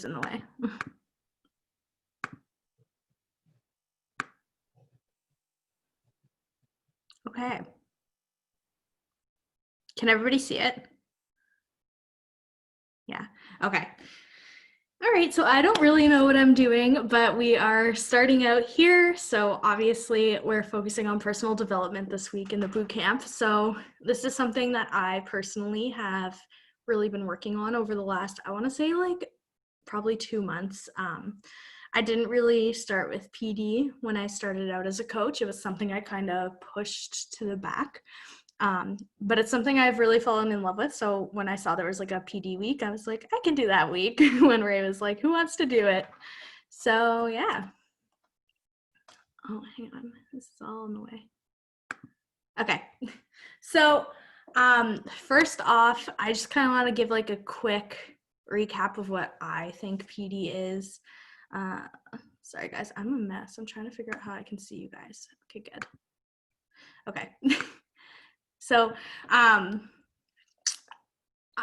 in the way. Okay. Can everybody see it? Yeah. Okay. All right, so I don't really know what I'm doing, but we are starting out here. So obviously we're focusing on personal development this week in the boot camp. So this is something that I personally have really been working on over the last, I want to say like probably 2 months. I didn't really start with PD when I started out as a coach. It was something I kind of pushed to the back. But it's something I've really fallen in love with. So when I saw there was like a PD week, I was like, I can do that week. When Ray was like, who wants to do it? So yeah. Oh, hang on. This is all in the way. Okay. So first off, I just kind of want to give like a quick recap of what I think PD is. Sorry guys, I'm a mess. I'm trying to figure out how I can see you guys. Okay, good. Okay. So I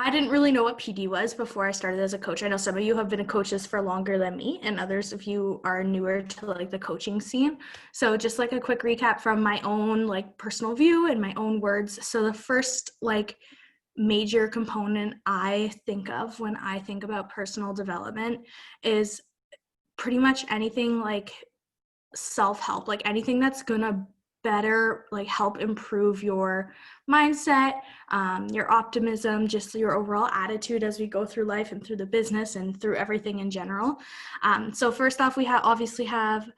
didn't really know what PD was before I started as a coach. I know some of you have been coaches for longer than me, and others of you are newer to like the coaching scene. So just like a quick recap from my own like personal view and my own words. So the first like major component I think of when I think about personal development is pretty much anything like self-help, like anything that's gonna better like help improve your mindset, your optimism, just your overall attitude as we go through life and through the business and through everything in general. So first off, we obviously have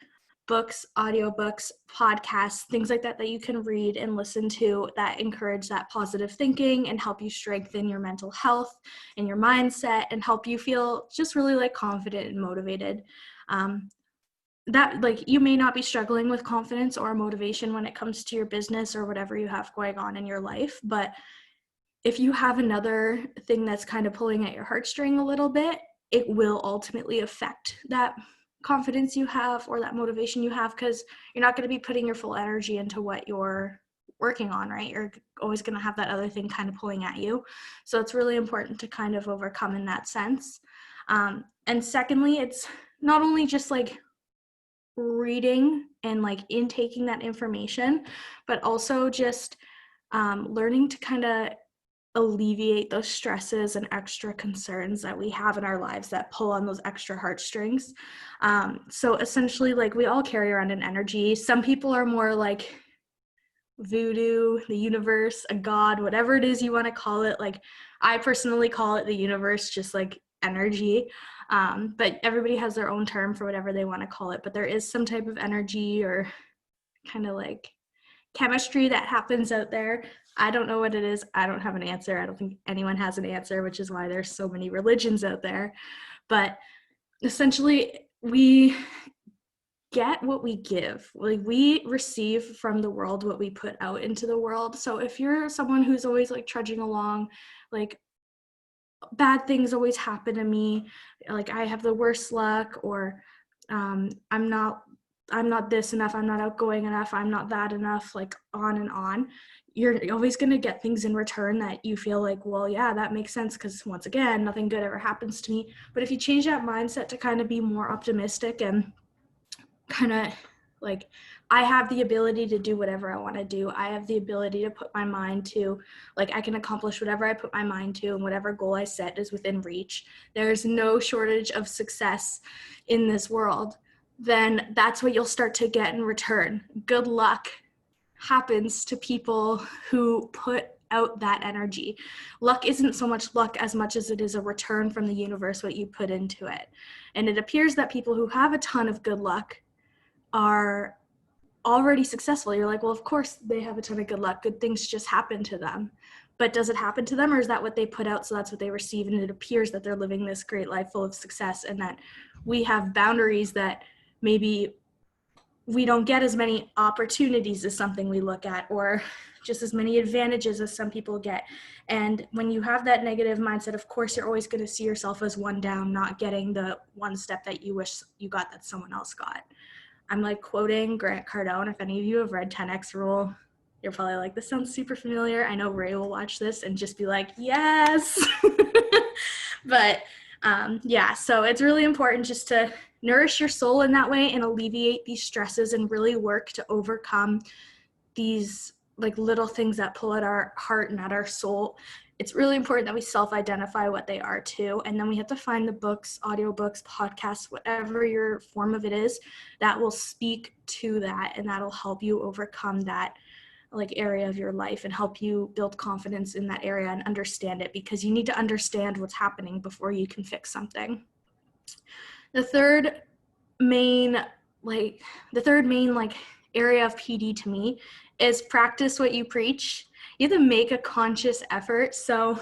books, audiobooks, podcasts, things like that that you can read and listen to that encourage that positive thinking and help you strengthen your mental health and your mindset and help you feel just really like confident and motivated. That like you may not be struggling with confidence or motivation when it comes to your business or whatever you have going on in your life, but if you have another thing that's kind of pulling at your heartstring a little bit, it will ultimately affect that confidence you have or that motivation you have, because you're not going to be putting your full energy into what you're working on, right? You're always going to have that other thing kind of pulling at you. So it's really important to kind of overcome in that sense. And secondly, it's not only just like reading and like intaking that information, but also just learning to kind of alleviate those stresses and extra concerns that we have in our lives that pull on those extra heartstrings. So essentially, like we all carry around an energy. Some people are more like voodoo, the universe, a god, whatever it is you want to call it. Like I personally call it the universe, just like energy. But everybody has their own term for whatever they want to call it. But there is some type of energy or kind of like chemistry that happens out there. I don't know what it is. I don't have an answer. I don't think anyone has an answer, which is why there's so many religions out there. But essentially, we get what we give. Like we receive from the world what we put out into the world. So if you're someone who's always like trudging along, like bad things always happen to me, like I have the worst luck, or I'm not this enough, I'm not outgoing enough, I'm not that enough, like on and on, you're always going to get things in return that you feel like, well, yeah, that makes sense, because once again, nothing good ever happens to me. But if you change that mindset to kind of be more optimistic and kind of like, I have the ability to do whatever I want to do. I have the ability to put my mind to, like, I can accomplish whatever I put my mind to, and whatever goal I set is within reach. There's no shortage of success in this world. Then that's what you'll start to get in return. Good luck happens to people who put out that energy. Luck isn't so much luck as much as it is a return from the universe, what you put into it. And it appears that people who have a ton of good luck are already successful. You're like, well, of course they have a ton of good luck. Good things just happen to them. But does it happen to them, or is that what they put out, so that's what they receive? And it appears that they're living this great life full of success, and that we have boundaries that maybe we don't get as many opportunities as something we look at, or just as many advantages as some people get. And when you have that negative mindset, of course, you're always going to see yourself as one down, not getting the one step that you wish you got that someone else got. I'm like quoting Grant Cardone. If any of you have read 10X Rule, you're probably like, this sounds super familiar. I know Ray will watch this and just be like, yes. But Yeah, so it's really important just to nourish your soul in that way and alleviate these stresses and really work to overcome these like little things that pull at our heart and at our soul. It's really important that we self-identify what they are too. And then we have to find the books, audiobooks, podcasts, whatever your form of it is, that will speak to that and that'll help you overcome that like area of your life and help you build confidence in that area and understand it, because you need to understand what's happening before you can fix something. The third main area of PD to me is practice what you preach. You have to make a conscious effort. So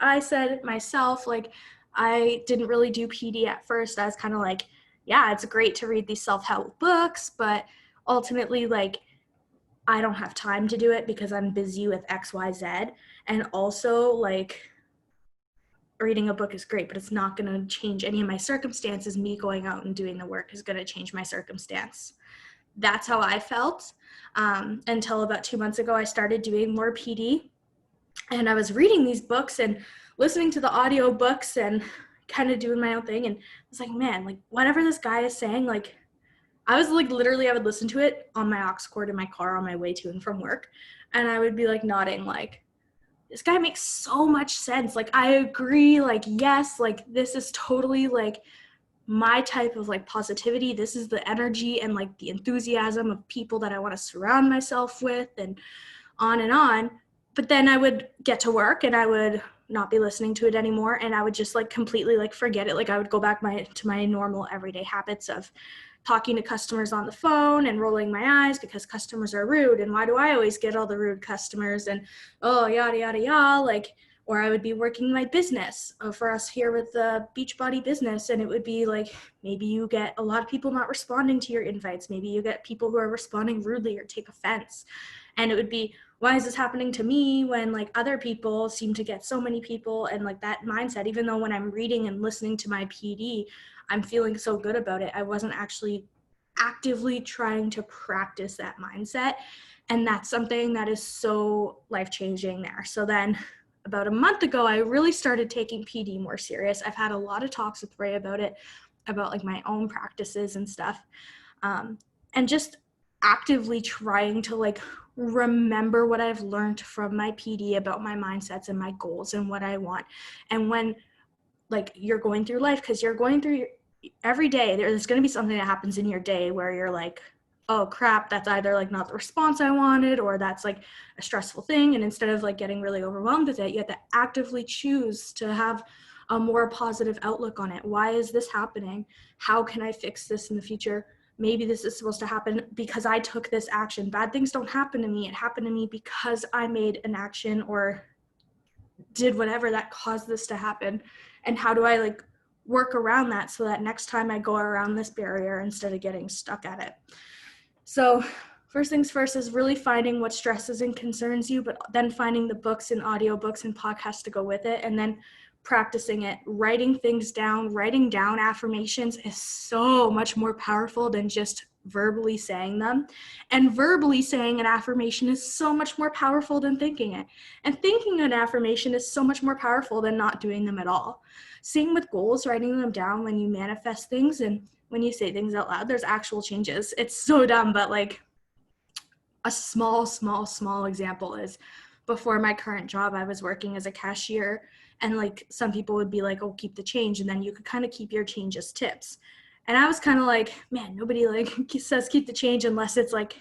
I said myself, like, I didn't really do PD at first. I was kind of like, yeah, it's great to read these self-help books, but ultimately, like, I don't have time to do it because I'm busy with XYZ. And also, like, reading a book is great, but it's not going to change any of my circumstances. Me going out and doing the work is going to change my circumstance. That's how I felt until about 2 months ago. I started doing more PD, and I was reading these books and listening to the audio books and kind of doing my own thing. And I was like, man, like, whatever this guy is saying, like, I was like, literally, I would listen to it on my aux cord in my car on my way to and from work. And I would be like nodding, like, this guy makes so much sense. Like, I agree. Like, yes, like, this is totally like my type of like positivity. This is the energy and like the enthusiasm of people that I want to surround myself with, and on and on. But then I would get to work and I would not be listening to it anymore. And I would just like completely like forget it. Like, I would go back to my normal everyday habits of talking to customers on the phone and rolling my eyes because customers are rude. And why do I always get all the rude customers? And oh, yada, yada, yada. Like, or I would be working my business for us here with the Beachbody business. And it would be like, maybe you get a lot of people not responding to your invites. Maybe you get people who are responding rudely or take offense. And it would be, why is this happening to me when like other people seem to get so many people? And like that mindset, even though when I'm reading and listening to my PD, I'm feeling so good about it, I wasn't actually actively trying to practice that mindset. And that's something that is so life-changing there. So then about a month ago, I really started taking PD more serious. I've had a lot of talks with Ray about it, about like my own practices and stuff. And just actively trying to like remember what I've learned from my PD about my mindsets and my goals and what I want. And when like you're going through life, because you're going through every day, there's going to be something that happens in your day where you're like, oh crap, that's either like not the response I wanted, or that's like a stressful thing. And instead of like getting really overwhelmed with it, you have to actively choose to have a more positive outlook on it. Why is this happening? How can I fix this in the future? Maybe this is supposed to happen because I took this action. Bad things don't happen to me. It happened to me because I made an action or did whatever that caused this to happen. And how do I like work around that so that next time I go around this barrier instead of getting stuck at it? So first things first is really finding what stresses and concerns you, but then finding the books and audiobooks and podcasts to go with it, and then practicing it. Writing things down, writing down affirmations is so much more powerful than just verbally saying them. And verbally saying an affirmation is so much more powerful than thinking it. And thinking an affirmation is so much more powerful than not doing them at all. Same with goals, writing them down when you manifest things and when you say things out loud, there's actual changes. It's so dumb, but like a small example is before my current job, I was working as a cashier, and like some people would be like, oh, keep the change. And then you could kind of keep your change as tips. And I was kind of like, man, nobody like says keep the change unless it's like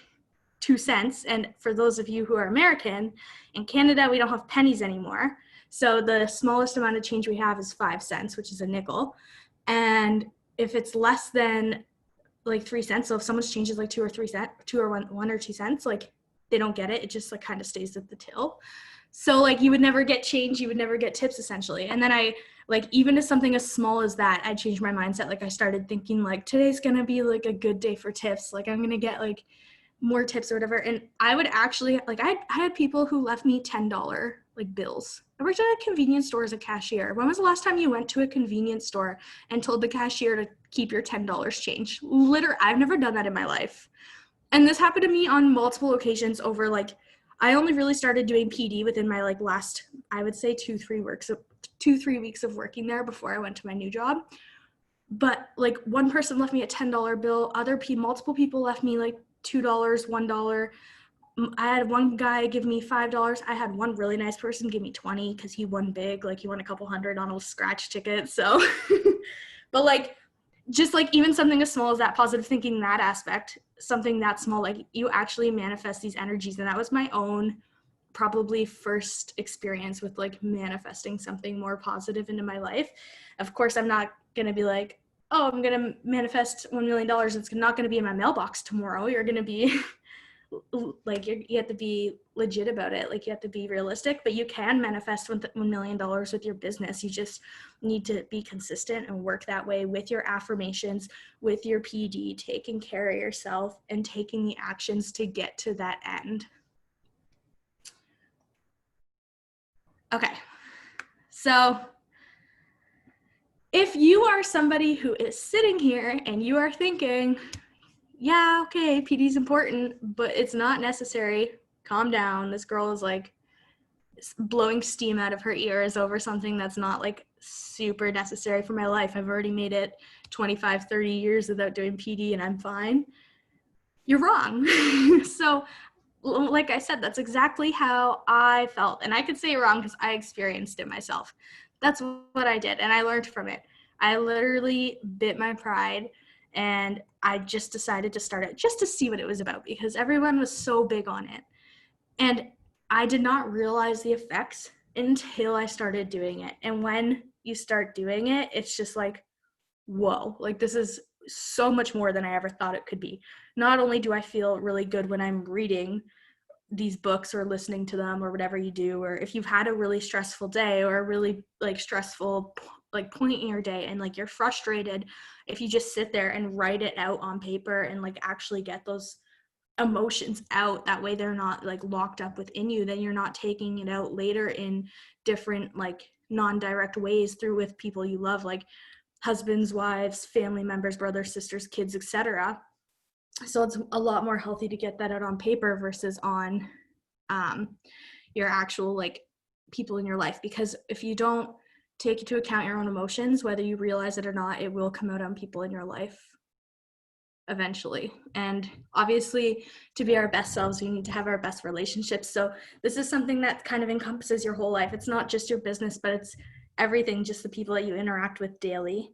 2 cents. And for those of you who are American, in Canada, we don't have pennies anymore. So the smallest amount of change we have is 5 cents, which is a nickel. And if it's less than like 3 cents, so if someone's change is like 2 or 3 cents, 1 or 2 cents, like they don't get it. It just like kind of stays at the till. So like you would never get change, you would never get tips essentially. And then I like, even as something as small as that, I changed my mindset. Like I started thinking like today's gonna be like a good day for tips. Like I'm gonna get like more tips or whatever. And I would actually like, I had people who left me $10 like bills. I worked at a convenience store as a cashier. When was the last time you went to a convenience store and told the cashier to keep your $10 change? Literally, I've never done that in my life. And this happened to me on multiple occasions over like, I only really started doing PD within my like last, I would say 2-3 2-3 weeks of working there before I went to my new job. But like one person left me a $10 bill, multiple people left me like $2, $1. I had one guy give me $5. I had one really nice person give me 20 because he won big, like he won a couple hundred on a scratch ticket. So, but like, just like even something as small as that, positive thinking, that aspect, something that small, like you actually manifest these energies. And that was my own probably first experience with like manifesting something more positive into my life. Of course, I'm not going to be like, oh, I'm going to manifest $1 million. It's not going to be in my mailbox tomorrow. You're going to be like, you have to be legit about it. Like you have to be realistic, but you can manifest $1 million with your business. You just need to be consistent and work that way with your affirmations, with your PD, taking care of yourself and taking the actions to get to that end. Okay, so if you are somebody who is sitting here and you are thinking, yeah, okay, PD is important, but it's not necessary, calm down. This girl is like blowing steam out of her ears over something that's not like super necessary for my life. I've already made it 25, 30 years without doing PD and I'm fine. You're wrong. So like I said, that's exactly how I felt. And I could say wrong because I experienced it myself. That's what I did. And I learned from it. I literally bit my pride and I just decided to start it just to see what it was about because everyone was so big on it. And I did not realize the effects until I started doing it. And when you start doing it, it's just like, whoa, like this is so much more than I ever thought it could be. Not only do I feel really good when I'm reading these books or listening to them or whatever you do, or if you've had a really stressful day or a really like stressful like point in your day and like you're frustrated, if you just sit there and write it out on paper and like actually get those emotions out, that way they're not like locked up within you, then you're not taking it out later in different like non-direct ways through with people you love, like husbands, wives, family members, brothers, sisters, kids, etc. So it's a lot more healthy to get that out on paper versus on your actual like people in your life, because if you don't take into account your own emotions, whether you realize it or not, it will come out on people in your life eventually. And obviously, to be our best selves, we need to have our best relationships. So this is something that kind of encompasses your whole life. It's not just your business, but it's everything, just the people that you interact with daily.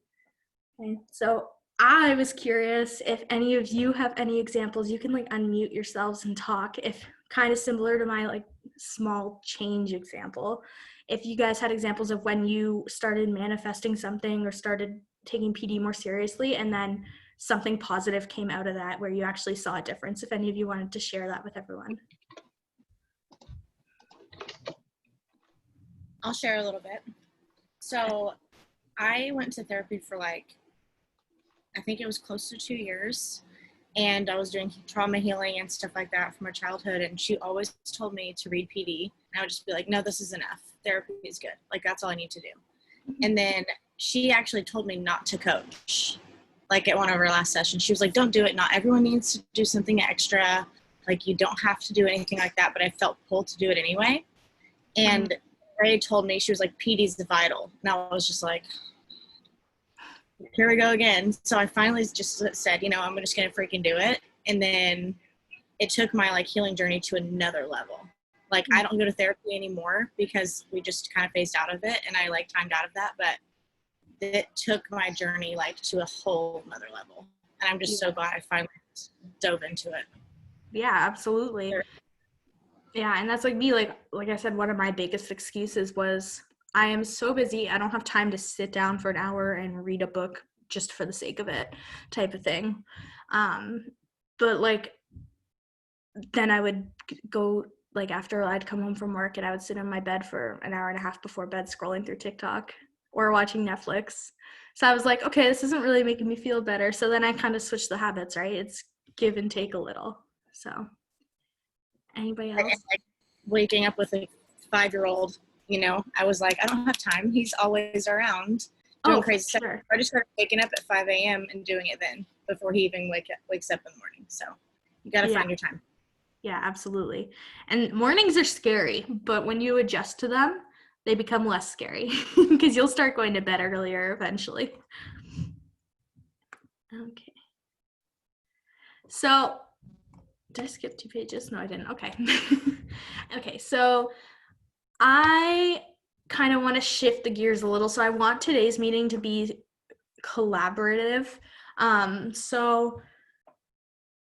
Okay. So I was curious if any of you have any examples. You can like unmute yourselves and talk, if kind of similar to my like small change example. If you guys had examples of when you started manifesting something or started taking PD more seriously and then something positive came out of that where you actually saw a difference, if any of you wanted to share that with everyone. I'll share a little bit. So I went to therapy for like, I think it was close to 2 years. And I was doing trauma healing and stuff like that from my childhood. And she always told me to read PD. And I would just be like, no, this is enough. Therapy is good. Like, that's all I need to do. And then she actually told me not to coach. Like at one of our last sessions, she was like, don't do it. Not everyone needs to do something extra. Like, you don't have to do anything like that. But I felt pulled to do it anyway. And Ray told me, she was like, PD's vital. And I was just like, here we go again. So I finally just said, you know, I'm just going to freaking do it. And then it took my like healing journey to another level. Like, I don't go to therapy anymore because we just kind of phased out of it and I like timed out of that. But it took my journey like to a whole nother level. And I'm just so glad I finally dove into it. Yeah, absolutely. Yeah, and that's like me, like I said, one of my biggest excuses was I am so busy, I don't have time to sit down for an hour and read a book just for the sake of it, type of thing. But like, then I would go, like after I'd come home from work and I would sit in my bed for an hour and a half before bed scrolling through TikTok or watching Netflix. So I was like, okay, this isn't really making me feel better. So then I kind of switched the habits, right? It's give and take a little. So anybody else? Like waking up with a 5-year-old, you know, I was like, I don't have time. He's always around doing crazy stuff. Sure. I just started waking up at 5 a.m. and doing it then before he even wakes up in the morning. So you got to find your time. Yeah, absolutely. And mornings are scary, but when you adjust to them, they become less scary because you'll start going to bed earlier eventually. Okay. So, did I skip 2 pages? No, I didn't. Okay. Okay, so I kind of want to shift the gears a little. So I want today's meeting to be collaborative. So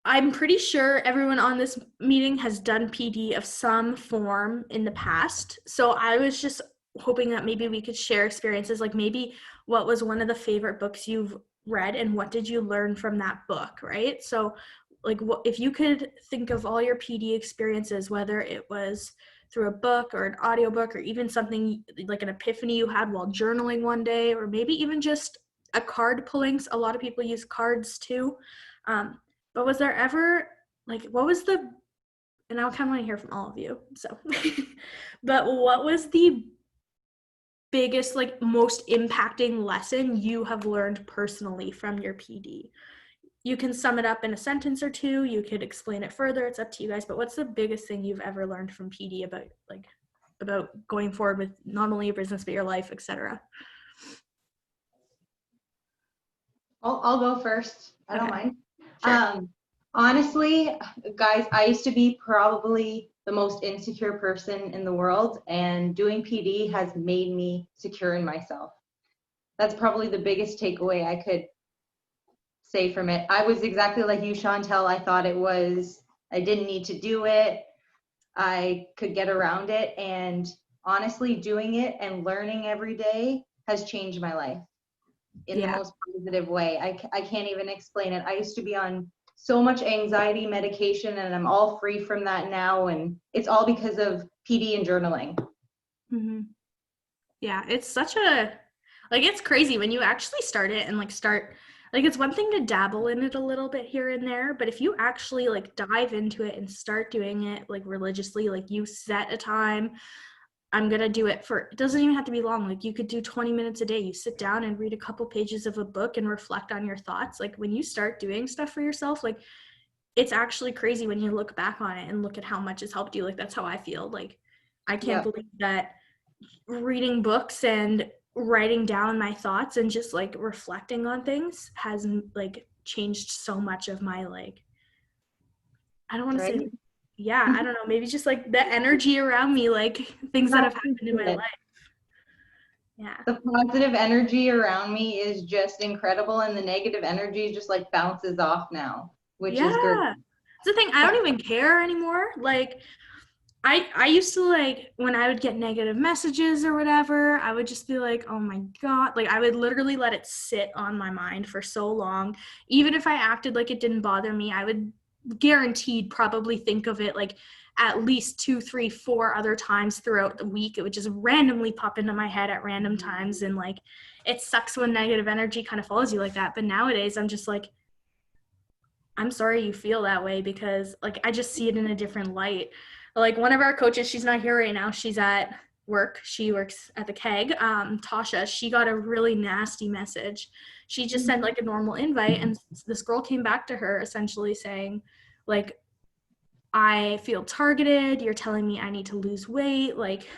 I'm pretty sure everyone on this meeting has done PD of some form in the past. So I was just hoping that maybe we could share experiences, like maybe what was one of the favorite books you've read and what did you learn from that book, right? So like what if you could think of all your PD experiences, whether it was through a book or an audiobook or even something like an epiphany you had while journaling one day, or maybe even just a card pulling. A lot of people use cards too. But was there ever, like, what was the, and I kind of want to hear from all of you, so, but what was the biggest, like, most impacting lesson you have learned personally from your PD? You can sum it up in a sentence or two, you could explain it further, it's up to you guys, but what's the biggest thing you've ever learned from PD about going forward with not only your business, but your life, etc.? I'll go first. I don't Okay. mind. Sure. Honestly, guys, I used to be probably the most insecure person in the world, and doing PD has made me secure in myself. That's probably the biggest takeaway I could say from it. I was exactly like you, Chantal. I thought I didn't need to do it. I could get around it. And honestly, doing it and learning every day has changed my life in the Yeah. most positive way. I can't even explain it. I used to be on so much anxiety medication and I'm all free from that now. And it's all because of PD and journaling. Mm-hmm. Yeah, it's such a, like, it's crazy when you actually start it and like it's one thing to dabble in it a little bit here and there, but if you actually like dive into it and start doing it like religiously, like you set a time, I'm gonna do it for, it doesn't even have to be long, like you could do 20 minutes a day. You sit down and read a couple pages of a book and reflect on your thoughts. Like when you start doing stuff for yourself, like it's actually crazy when you look back on it and look at how much it's helped you. Like that's how I feel. Like I can't Yep. believe that reading books and writing down my thoughts and just like reflecting on things has like changed so much of my, like, I don't want to say, Right? yeah, I don't know, maybe just like the energy around me, like things that have That's happened in my good. life. Yeah. The positive energy around me is just incredible, and the negative energy just like bounces off now, which is great. Yeah. It's the thing, I don't even care anymore. Like I used to, like, when I would get negative messages or whatever, I would just be like, oh my God. Like I would literally let it sit on my mind for so long. Even if I acted like it didn't bother me, I would guaranteed probably think of it like at least 2, 3, 4 other times throughout the week. It would just randomly pop into my head at random times. And like, it sucks when negative energy kind of follows you like that. But nowadays I'm just like, I'm sorry you feel that way, because like I just see it in a different light. Like one of our coaches, she's not here right now. She's at work. She works at the keg. Tasha, she got a really nasty message. She just sent like a normal invite, and this girl came back to her essentially saying, like, I feel targeted. You're telling me I need to lose weight, like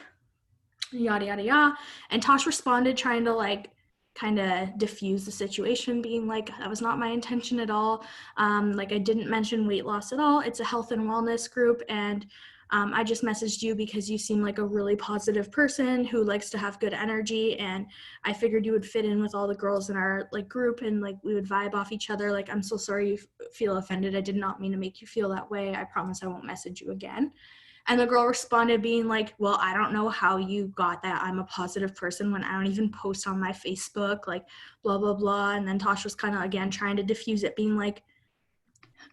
yada yada yada. And Tosh responded trying to like kind of diffuse the situation, being like, that was not my intention at all. Like I didn't mention weight loss at all. It's a health and wellness group, and I just messaged you because you seem like a really positive person who likes to have good energy, and I figured you would fit in with all the girls in our like group, and like we would vibe off each other. Like, I'm so sorry you feel offended. I did not mean to make you feel that way. I promise I won't message you again. And the girl responded being like, well, I don't know how you got that I'm a positive person when I don't even post on my Facebook, like blah, blah, blah. And then Tosh was kind of, again, trying to diffuse it, being like,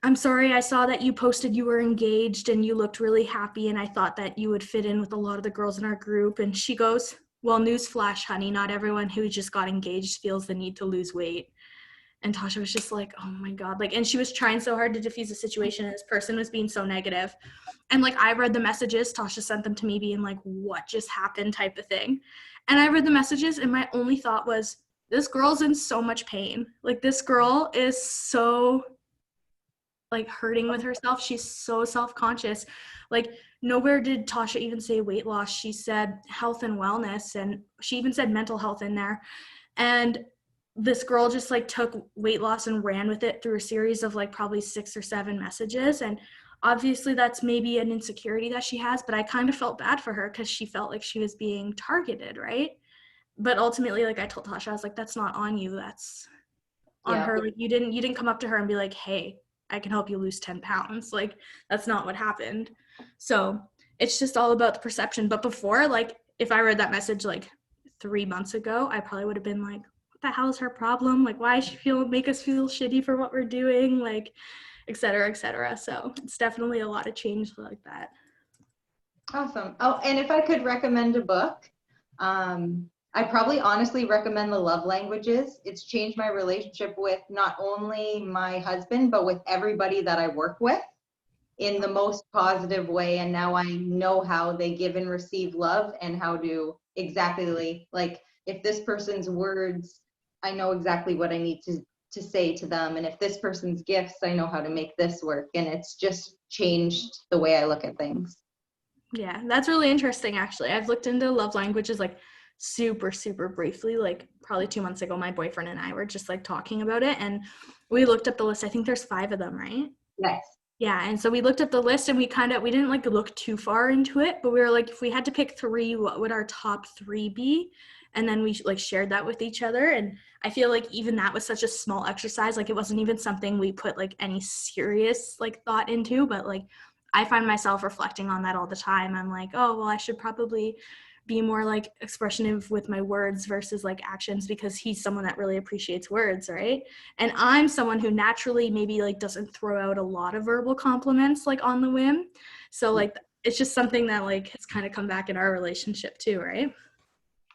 I'm sorry, I saw that you posted you were engaged and you looked really happy, and I thought that you would fit in with a lot of the girls in our group. And she goes, well, newsflash, honey, not everyone who just got engaged feels the need to lose weight. And Tasha was just like, oh my God. Like, and she was trying so hard to diffuse the situation, and this person was being so negative. And like, I read the messages, Tasha sent them to me being like, what just happened type of thing. And I read the messages, and my only thought was, this girl's in so much pain. Like, this girl is so like hurting with herself. She's so self-conscious. Like nowhere did Tasha even say weight loss. She said health and wellness, and she even said mental health in there. And this girl just like took weight loss and ran with it through a series of like probably 6 or 7 messages. And obviously that's maybe an insecurity that she has, but I kind of felt bad for her because she felt like she was being targeted, right? But ultimately, like I told Tasha, I was like, that's not on you, that's on Yeah. her. Like you didn't come up to her and be like, hey, I can help you lose 10 pounds. Like that's not what happened. So it's just all about the perception. But before, like if I read that message like 3 months ago, I probably would have been like, what the hell is her problem? Like why does she make us feel shitty for what we're doing? Like, et cetera, et cetera. So it's definitely a lot of change like that. Awesome. Oh, and if I could recommend a book, I probably honestly recommend The Love Languages. It's changed my relationship with not only my husband, but with everybody that I work with in the most positive way. And now I know how they give and receive love and how to exactly, like if this person's words, I know exactly what I need to say to them. And if this person's gifts, I know how to make this work. And it's just changed the way I look at things. Yeah, that's really interesting, actually. I've looked into love languages like super, super briefly. Like probably 2 months ago, my boyfriend and I were just like talking about it, and we looked up the list. I think there's 5 of them, right? Yes. Yeah, and so we looked up the list and we didn't like look too far into it, but we were like, if we had to pick 3, what would our top 3 be? And then we like shared that with each other. And I feel like even that was such a small exercise. Like it wasn't even something we put like any serious like thought into, but like I find myself reflecting on that all the time. I'm like, oh, well, I should probably be more like expressive with my words versus like actions, because he's someone that really appreciates words, right? And I'm someone who naturally maybe like doesn't throw out a lot of verbal compliments like on the whim. So like it's just something that like has kind of come back in our relationship too, right?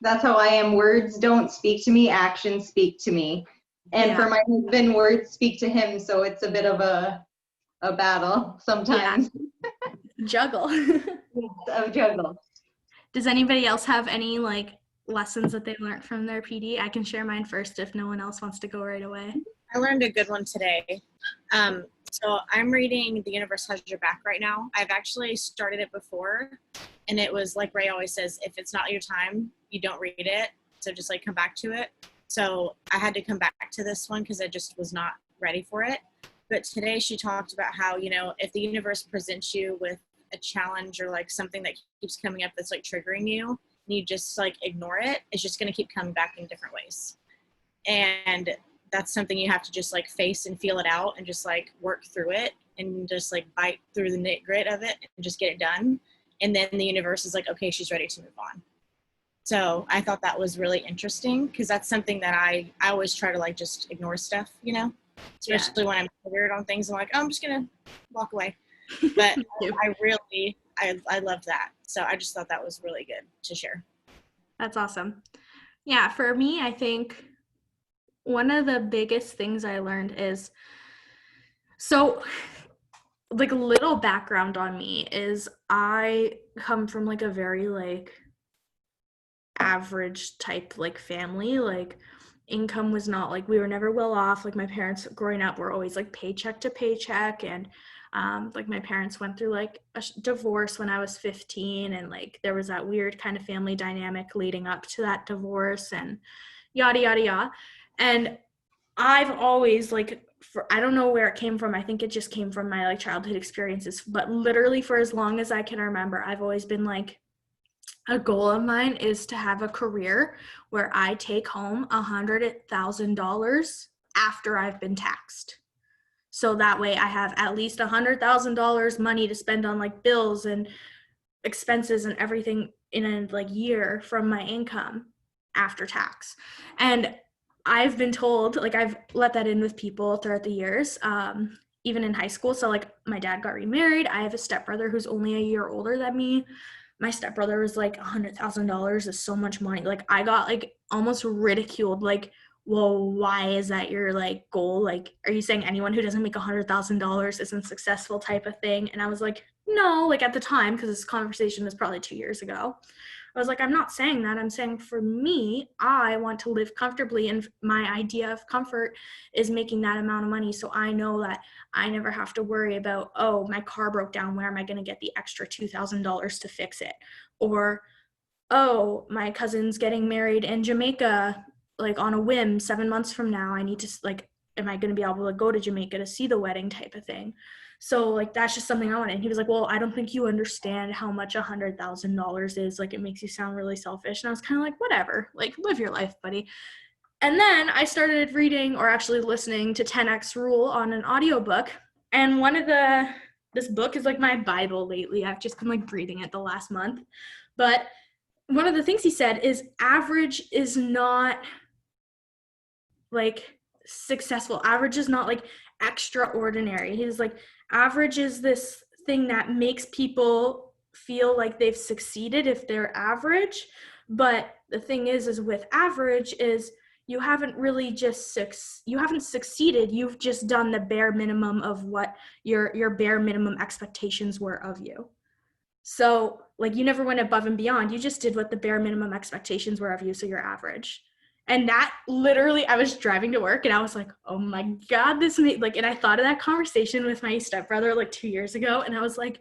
That's how I am. Words don't speak to me, actions speak to me. And Yeah. for my husband, words speak to him. So it's a bit of a battle sometimes. Juggle. A juggle. Does anybody else have any like lessons that they learned from their PD? I can share mine first if no one else wants to go right away. I learned a good one today. So I'm reading The Universe Has Your Back right now. I've actually started it before, and it was like Ray always says, if it's not your time, you don't read it. So just like come back to it. So I had to come back to this one because I just was not ready for it. But today she talked about how, you know, if the universe presents you with a challenge or like something that keeps coming up that's like triggering you, and you just like ignore it, it's just going to keep coming back in different ways. And that's something you have to just like face and feel it out and just like work through it and just like bite through the grit of it and just get it done. And then the universe is like, okay, she's ready to move on. So I thought that was really interesting because that's something that I always try to like just ignore stuff, you know, especially when I'm triggered on things. I'm like, oh, I'm just going to walk away. But I loved that. So I just thought that was really good to share. That's awesome. Yeah, for me, I think one of the biggest things I learned is, so like a little background on me is I come from like a very like average type like family. Like income was not like, we were never well off. Like my parents growing up were always like paycheck to paycheck, and like my parents went through like a divorce when I was 15, and like there was that weird kind of family dynamic leading up to that divorce and yada yada yada. And I've always like, I don't know where it came from. I think it just came from my like childhood experiences, but literally for as long as I can remember, I've always been like, a goal of mine is to have a career where I take home $100,000 after I've been taxed. So that way I have at least $100,000 money to spend on like bills and expenses and everything in a like year from my income after tax. And I've been told, like I've let that in with people throughout the years, even in high school. So like my dad got remarried. I have a stepbrother who's only a year older than me. My stepbrother was like, $100,000 is so much money. Like I got like almost ridiculed, like, well, why is that your like goal? Like, are you saying anyone who doesn't make $100,000 isn't successful type of thing? And I was like, no, like at the time, because this conversation was probably 2 years ago. I was like, I'm not saying that. I'm saying for me, I want to live comfortably. And my idea of comfort is making that amount of money. So I know that I never have to worry about, oh, my car broke down. Where am I going to get the extra $2,000 to fix it? Or, oh, my cousin's getting married in Jamaica, like on a whim 7 months from now. I need to, like, am I going to be able to go to Jamaica to see the wedding type of thing? So like, that's just something I wanted. And he was like, well, I don't think you understand how much $100,000 is. Like, it makes you sound really selfish. And I was kind of like, whatever, like, live your life, buddy. And then I started reading, or actually listening to 10X Rule on an audiobook. And this book is like my Bible lately. I've just been like reading it the last month. But one of the things he said is average is not like successful. Average is not like extraordinary. He's like, average is this thing that makes people feel like they've succeeded if they're average. But the thing is with average is you haven't really just you haven't succeeded. You've just done the bare minimum of what your bare minimum expectations were of you. So like, you never went above and beyond. You just did what the bare minimum expectations were of you. So you're average. And that literally, I was driving to work and I was like, oh my God, this made like, and I thought of that conversation with my stepbrother like 2 years ago. And I was like,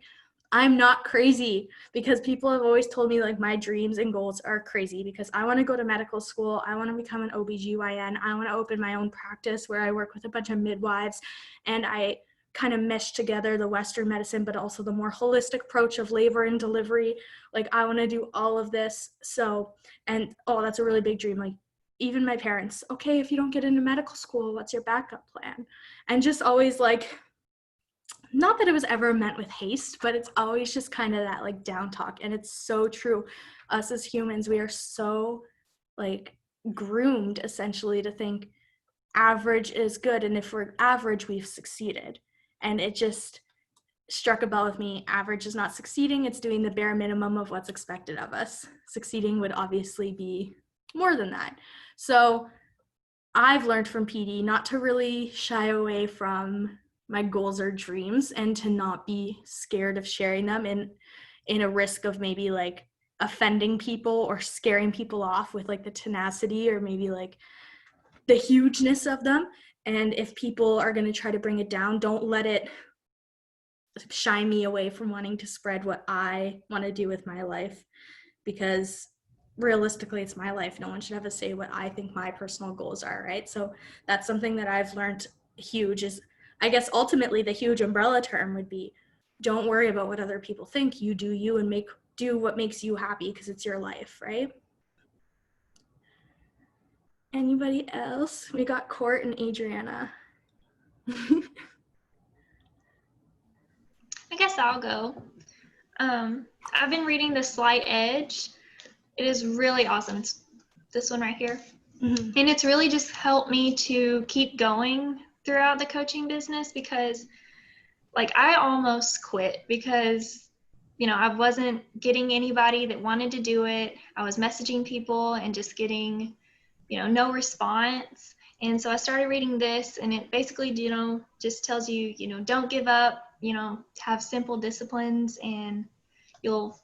I'm not crazy, because people have always told me like my dreams and goals are crazy, because I want to go to medical school. I want to become an OBGYN. I want to open my own practice where I work with a bunch of midwives, and I kind of mesh together the Western medicine, but also the more holistic approach of labor and delivery. Like, I want to do all of this. So, and oh, that's a really big dream. Like, even my parents, okay, if you don't get into medical school, what's your backup plan? And just always like, not that it was ever meant with haste, but it's always just kind of that like down talk. And it's so true. Us as humans, we are so like groomed essentially to think average is good. And if we're average, we've succeeded. And it just struck a bell with me. Average is not succeeding. It's doing the bare minimum of what's expected of us. Succeeding would obviously be more than that. So I've learned from PD not to really shy away from my goals or dreams, and to not be scared of sharing them in a risk of maybe like offending people or scaring people off with like the tenacity or maybe like the hugeness of them. And if people are going to try to bring it down, don't let it shy me away from wanting to spread what I want to do with my life, because realistically it's my life. No one should have a say what I think my personal goals are, right? So that's something that I've learned huge is, I guess ultimately the huge umbrella term would be, don't worry about what other people think. You do you, and do what makes you happy, because it's your life, right? Anybody else? We got Court and Adriana. I guess I'll go. I've been reading The Slight Edge. It is really awesome. It's this one right here. Mm-hmm. And it's really just helped me to keep going throughout the coaching business, because like I almost quit because, you know, I wasn't getting anybody that wanted to do it. I was messaging people and just getting, you know, no response. And so I started reading this, and it basically, you know, just tells you, you know, don't give up, you know, have simple disciplines and you'll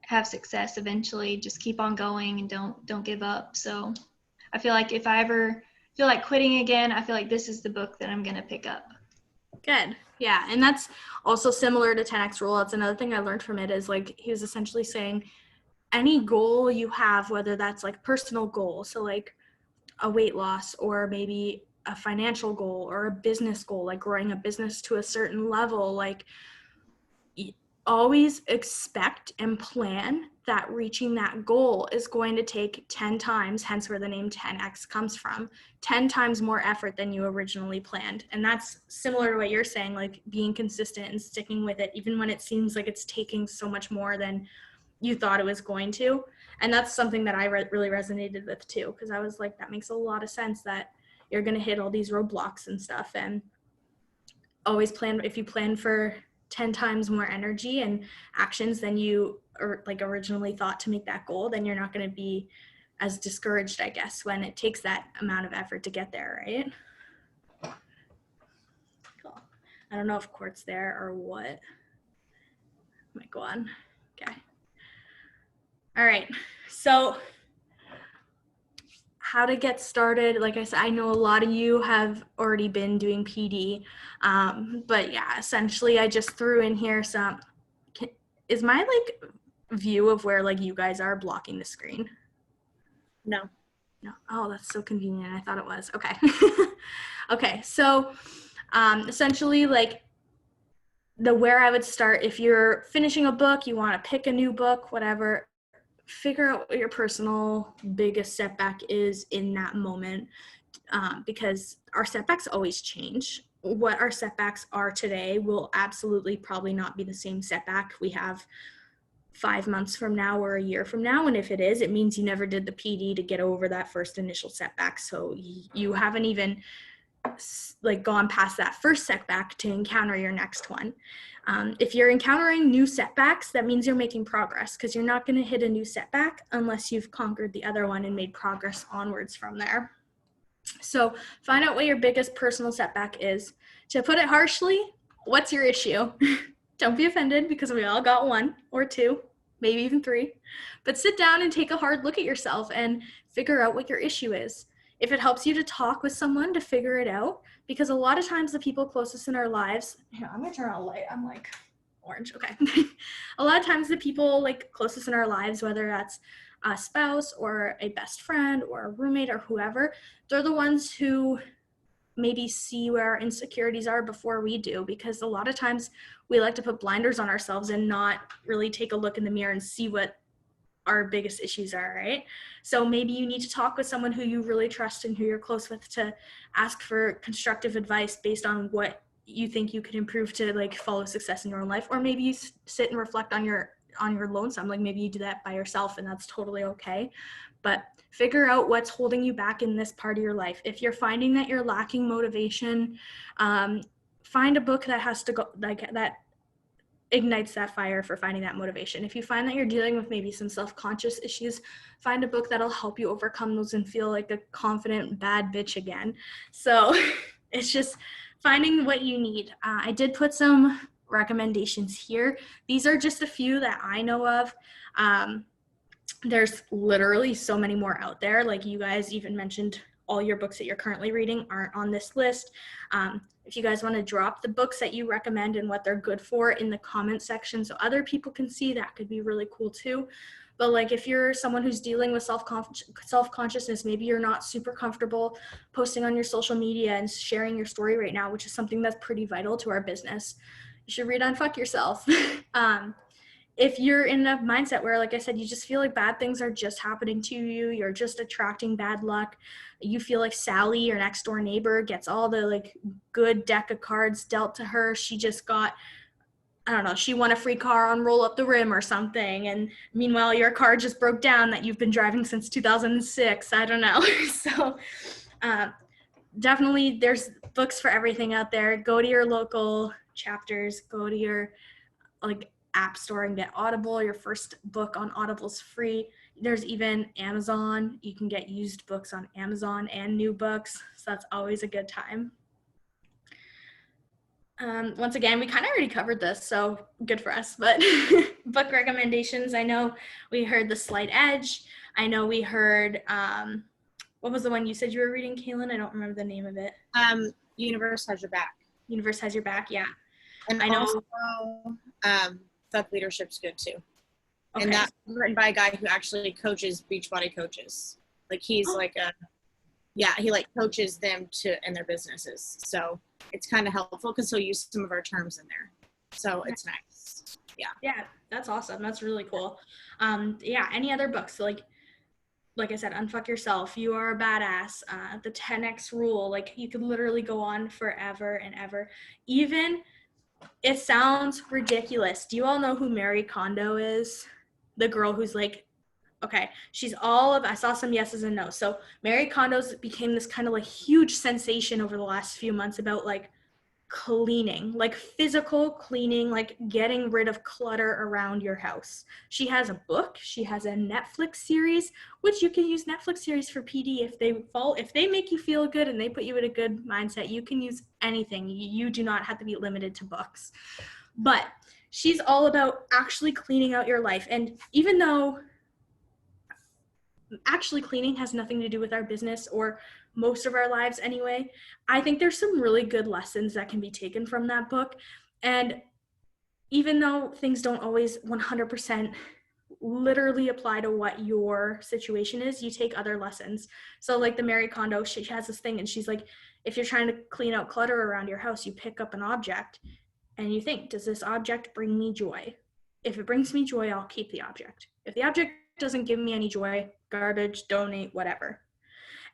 have success eventually. Just keep on going and don't give up. So I feel like if I ever feel like quitting again, I feel like this is the book that I'm going to pick up. Good. Yeah. And that's also similar to 10X Rule. That's another thing I learned from it, is like, he was essentially saying any goal you have, whether that's like personal goal, so like a weight loss, or maybe a financial goal, or a business goal, like growing a business to a certain level, like always expect and plan that reaching that goal is going to take 10 times, hence where the name 10X comes from, 10 times more effort than you originally planned. And that's similar to what you're saying, like being consistent and sticking with it, even when it seems like it's taking so much more than you thought it was going to. And that's something that I really resonated with too, because I was like, that makes a lot of sense, that you're going to hit all these roadblocks and stuff. And always plan, if you plan for 10 times more energy and actions than you like originally thought to make that goal, then you're not going to be as discouraged, I guess, when it takes that amount of effort to get there, right? Cool. I don't know if Court's there or what. Might go on. Okay. All right. So how to get started. Like I said, I know a lot of you have already been doing PD, but yeah, essentially I just threw in here some, is my like view of where like you guys are blocking the screen? No. No. Oh, that's so convenient. I thought it was. Okay. Okay. So essentially like where I would start, if you're finishing a book, you want to pick a new book, whatever, figure out what your personal biggest setback is in that moment, because our setbacks always change. What our setbacks are today will absolutely probably not be the same setback we have 5 months from now or a year from now. And if it is, it means you never did the PD to get over that first initial setback. So you haven't even like gone past that first setback to encounter your next one. If you're encountering new setbacks, that means you're making progress, because you're not going to hit a new setback unless you've conquered the other one and made progress onwards from there. So find out what your biggest personal setback is. To put it harshly, what's your issue? Don't be offended, because we all got one or two, maybe even three. But sit down and take a hard look at yourself and figure out what your issue is. If it helps you to talk with someone to figure it out, because a lot of times the people closest in our lives, here, I'm gonna turn on a light, I'm like orange, okay. A lot of times the people like closest in our lives, whether that's a spouse or a best friend or a roommate or whoever, they're the ones who maybe see where our insecurities are before we do, because a lot of times we like to put blinders on ourselves and not really take a look in the mirror and see what our biggest issues are, right? So maybe you need to talk with someone who you really trust and who you're close with to ask for constructive advice based on what you think you could improve to like follow success in your own life. Or maybe you sit and reflect on your lonesome, like maybe you do that by yourself, and that's totally okay. But figure out what's holding you back in this part of your life. If you're finding that you're lacking motivation, find a book that has to go like that ignites that fire for finding that motivation. If you find that you're dealing with maybe some self-conscious issues, find a book that'll help you overcome those and feel like a confident bad bitch again. So it's just finding what you need. I did put some recommendations here. These are just a few that I know of. There's literally so many more out there. Like you guys even mentioned all your books that you're currently reading aren't on this list. If you guys want to drop the books that you recommend and what they're good for in the comment section so other people can see, that could be really cool too. But like if you're someone who's dealing with self-consciousness, maybe you're not super comfortable posting on your social media and sharing your story right now, which is something that's pretty vital to our business. You should read Unfuck Yourself. If you're in a mindset where, like I said, you just feel like bad things are just happening to you, you're just attracting bad luck, you feel like Sally, your next door neighbor, gets all the like good deck of cards dealt to her. She just got, I don't know, she won a free car on Roll Up the Rim or something. And meanwhile, your car just broke down that you've been driving since 2006. I don't know. So definitely there's books for everything out there. Go to your local chapters, go to your like app store and get Audible. Your first book on Audible's free. There's even Amazon. You can get used books on Amazon and new books. So that's always a good time. Once again, we kind of already covered this, so good for us, but book recommendations. I know we heard The Slight Edge. I know we heard, what was the one you said you were reading, Kaylin? I don't remember the name of it. Universe Has Your Back. Universe Has Your Back, yeah. And I know. Also, Thought Leadership's good too. Okay. And that's written by a guy who actually coaches Beachbody coaches. Like he's like he like coaches them in their businesses. So it's kind of helpful because he'll use some of our terms in there. So it's nice. Yeah. Yeah, that's awesome. That's really cool. Yeah, any other books? Like I said, Unfuck Yourself, You Are a Badass, the 10X Rule. Like you could literally go on forever and ever. Even, it sounds ridiculous. Do you all know who Marie Kondo is? The girl who's like, okay, she's I saw some yeses and nos. So Marie Kondo's became this kind of like huge sensation over the last few months about like cleaning, like physical cleaning, like getting rid of clutter around your house. She has a book, she has a Netflix series, which you can use Netflix series for PD if they make you feel good and they put you in a good mindset. You can use anything. You do not have to be limited to books. But she's all about actually cleaning out your life. And even though actually cleaning has nothing to do with our business or most of our lives anyway. I think there's some really good lessons that can be taken from that book. And even though things don't always 100% literally apply to what your situation is, you take other lessons. So like the Mary Kondo, she has this thing and she's like, if you're trying to clean out clutter around your house, you pick up an object and you think, does this object bring me joy? If it brings me joy, I'll keep the object. If the object doesn't give me any joy, garbage, donate, whatever.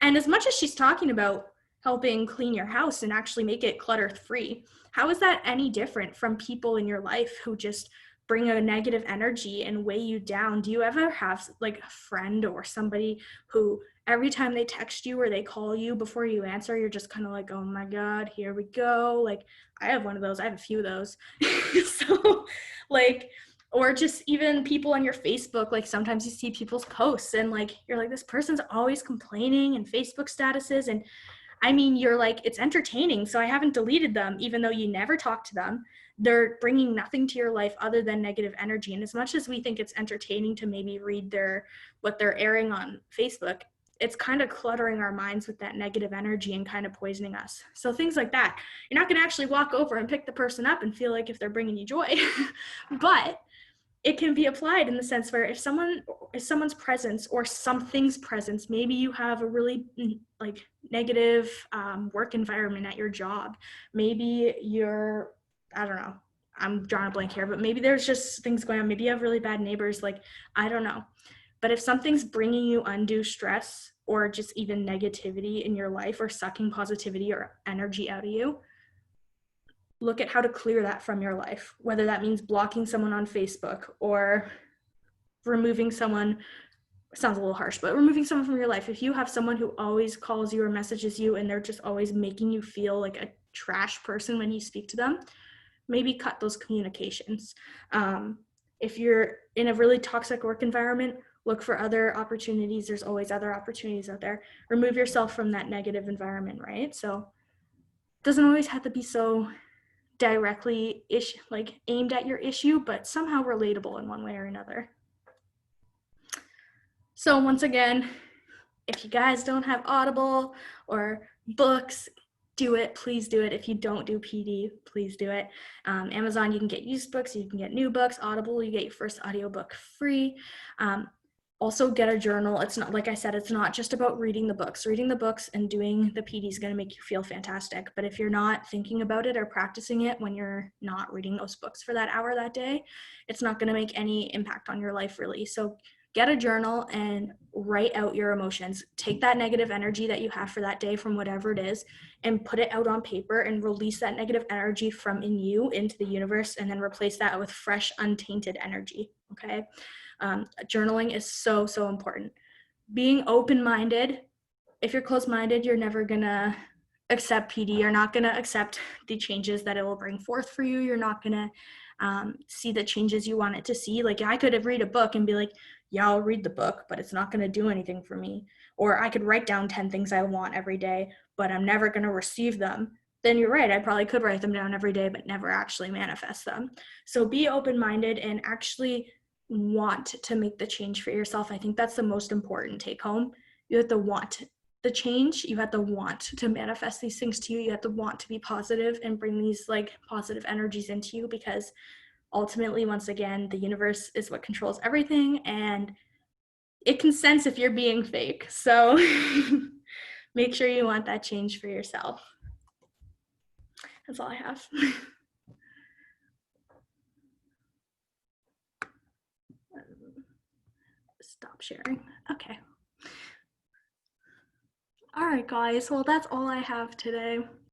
And as much as she's talking about helping clean your house and actually make it clutter free, how is that any different from people in your life who just bring a negative energy and weigh you down? Do you ever have like a friend or somebody who every time they text you or they call you, before you answer, you're just kind of like, oh my God, here we go. Like, I have one of those. I have a few of those. So like, or just even people on your Facebook, like sometimes you see people's posts and like, you're like, this person's always complaining and Facebook statuses. And I mean, you're like, it's entertaining. So I haven't deleted them, even though you never talk to them. They're bringing nothing to your life other than negative energy. And as much as we think it's entertaining to maybe read what they're airing on Facebook, it's kind of cluttering our minds with that negative energy and kind of poisoning us. So things like that, you're not going to actually walk over and pick the person up and feel like if they're bringing you joy, but it can be applied in the sense where if someone's presence or something's presence, maybe you have a really like negative work environment at your job. Maybe I don't know, I'm drawing a blank here, but maybe there's just things going on. Maybe you have really bad neighbors, like, I don't know. But if something's bringing you undue stress or just even negativity in your life or sucking positivity or energy out of you, look at how to clear that from your life, whether that means blocking someone on Facebook or removing someone, sounds a little harsh, but removing someone from your life. If you have someone who always calls you or messages you and they're just always making you feel like a trash person when you speak to them, maybe cut those communications. If you're in a really toxic work environment, look for other opportunities. There's always other opportunities out there. Remove yourself from that negative environment, right? So it doesn't always have to be so directly like aimed at your issue, but somehow relatable in one way or another. So once again, if you guys don't have Audible or books, do it. Please do it. If you don't do PD, please do it. Amazon, you can get used books, you can get new books. Audible, you get your first audiobook free. Also get a journal. It's not, like I said, it's not just about reading the books. Reading the books and doing the PD is going to make you feel fantastic. But if you're not thinking about it or practicing it when you're not reading those books for that hour that day, it's not going to make any impact on your life really. So get a journal and write out your emotions. Take that negative energy that you have for that day from whatever it is and put it out on paper and release that negative energy from in you into the universe, and then replace that with fresh, untainted energy, okay? Journaling is so, so important. Being open-minded. If you're closed-minded, you're never gonna accept PD. You're not gonna accept the changes that it will bring forth for you. You're not gonna see the changes you want it to see. Like, I could have read a book and be like, yeah, I'll read the book, but it's not gonna do anything for me. Or I could write down 10 things I want every day, but I'm never gonna receive them. Then you're right, I probably could write them down every day, but never actually manifest them. So be open-minded and actually want to make the change for yourself. I think that's the most important take home. You have to want the change. You have to want to manifest these things to you. You have to want to be positive and bring these like positive energies into you, because ultimately, once again, the universe is what controls everything, and it can sense if you're being fake. So make sure you want that change for yourself. That's all I have. Stop sharing. Okay. All right, guys. Well, that's all I have today.